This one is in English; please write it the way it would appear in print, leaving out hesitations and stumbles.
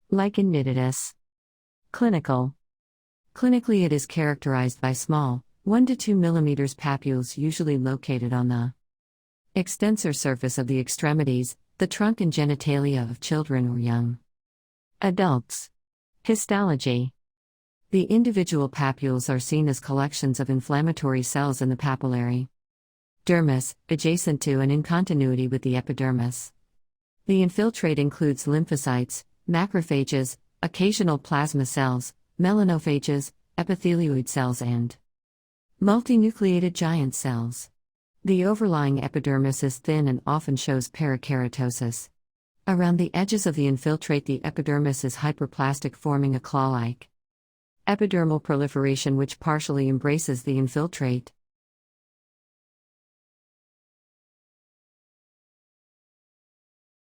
Lichen Striatus. Clinical. Clinically, it is characterized by small, 1 to 2 mm papules usually located on the extensor surface of the extremities, the trunk and genitalia of children or young adults. Histology. The individual papules are seen as collections of inflammatory cells in the papillary dermis, adjacent to and in continuity with the epidermis. The infiltrate includes lymphocytes, macrophages, occasional plasma cells, melanophages, epithelioid cells and multinucleated giant cells. The overlying epidermis is thin and often shows parakeratosis. Around the edges of the infiltrate, the epidermis is hyperplastic, forming a claw-like epidermal proliferation which partially embraces the infiltrate.